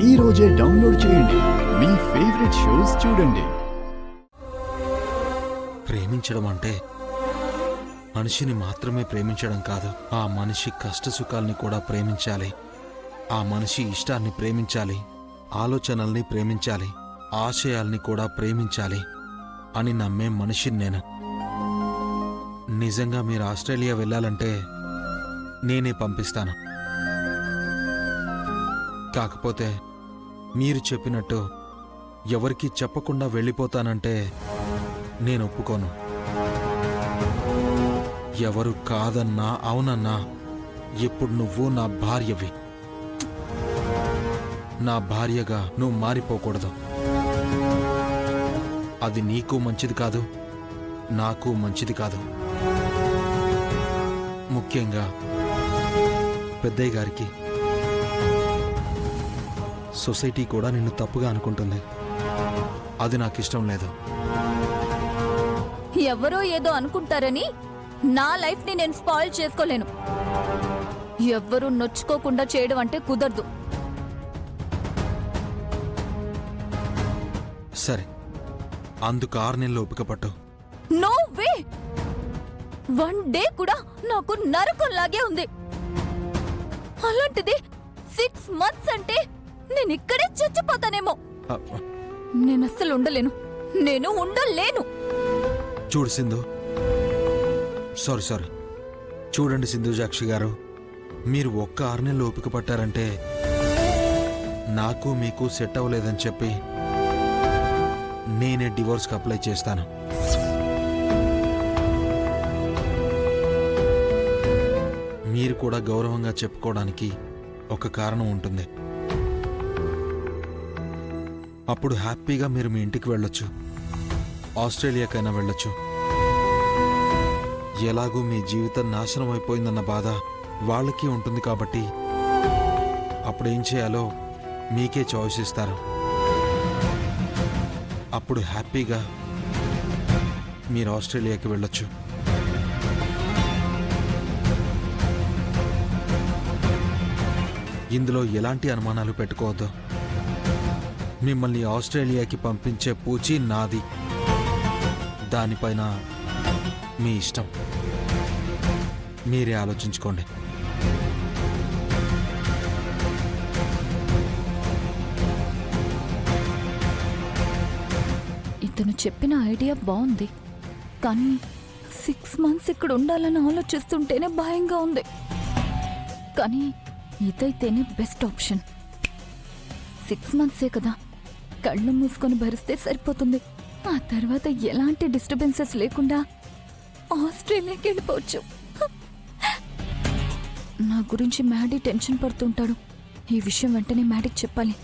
ఈ రోజే డౌన్లోడ్ చేయండి. మీ ఫేవరెట్ షోస్ చూడండి. ప్రేమించడం అంటే మనిషిని మాత్రమే ప్రేమించడం కాదు, ఆ మనిషి కష్టసుఖాల్ని కూడా ప్రేమించాలి. ఆ మనిషి ఇష్టాన్ని ప్రేమించాలి, ఆలోచనల్ని ప్రేమించాలి, ఆశయాల్ని కూడా ప్రేమించాలి అని నమ్మే మనిషిని నేను. నిజంగా మీరు ఆస్ట్రేలియా వెళ్ళాలంటే నేనే పంపిస్తాను. కాకపోతే మీరు చెప్పినట్టు ఎవరికీ చెప్పకుండా వెళ్ళిపోతానంటే నేను ఒప్పుకోను. ఎవరు కాదన్నా అవునన్నా ఇప్పుడు నువ్వు నా భార్యవి. నా భార్యగా నువ్వు మారిపోకూడదు. అది నీకు మంచిది కాదు, నాకు మంచిది కాదు. ముఖ్యంగా పెద్దయ్య గారికి. సొసైటీ కూడా నిన్ను తప్పుగా అనుకుంటుంది. అది నాకు ఇష్టం లేదు. ఎవరో ఏదో అనుకుంటారని నా లైఫ్ ని నేను స్పాయిల్ చేసుకోలేను. ఎవ్వరూ నొచ్చుకోకుండా చేయడం అంటే కుదరదు. సరే, అందుకు 6 నెలలు ఓపిక పట్టు. No way! 1 డే కూడా నాకు నరకంలాగే ఉంది. అలాంటిది 6 మంత్స్ అంటే నేను ఇక్కడే చచ్చిపోతానేమో. నేను అస్సలు ఉండలేను. చూడు సింధు, సారీ చూడండి సింధుజాక్షి గారు, మీరు ఒక్క 6 నెలలు ఓపిక పట్టారంటే నాకు మీకు సెట్ అవ్వలేదని చెప్పి నేనే డివోర్స్కి అప్లై చేస్తాను. మీరు కూడా గౌరవంగా చెప్పుకోవడానికి ఒక కారణం ఉంటుంది. అప్పుడు హ్యాపీగా మీరు మీ ఇంటికి వెళ్ళొచ్చు, ఆస్ట్రేలియాకైనా వెళ్ళొచ్చు. ఎలాగూ మీ జీవితం నాశనం అయిపోయిందన్న బాధ వాళ్ళకి ఉంటుంది కాబట్టి అప్పుడేం చేయాలో మీకే చాయిస్ ఇస్తారు. అప్పుడు హ్యాపీగా మీరు ఆస్ట్రేలియాకి వెళ్ళొచ్చు. ఇందులో ఎలాంటి అనుమానాలు పెట్టుకోవద్దు. మిమ్మల్ని ఆస్ట్రేలియాకి పంపించే పూచి నాది. దానిపైన మీ ఇష్టం, మీరే ఆలోచించుకోండి. ఇతను చెప్పిన ఐడియా బాగుంది, కానీ 6 మంత్స్ ఇక్కడ ఉండాలని ఆలోచిస్తుంటేనే భయంగా ఉంది. కానీ ఇదైతేనే బెస్ట్ ఆప్షన్. 6 మంత్సే కదా, కళ్ళు మూసుకొని భరిస్తే సరిపోతుంది. ఆ తర్వాత ఎలాంటి డిస్టర్బెన్సెస్ లేకుండా ఆస్ట్రేలియాకి వెళ్ళిపోవచ్చు. నా గురించి మ్యాడీ టెన్షన్ పడుతుంటాడు. ఈ విషయం వెంటనే మ్యాడీకి చెప్పాలి.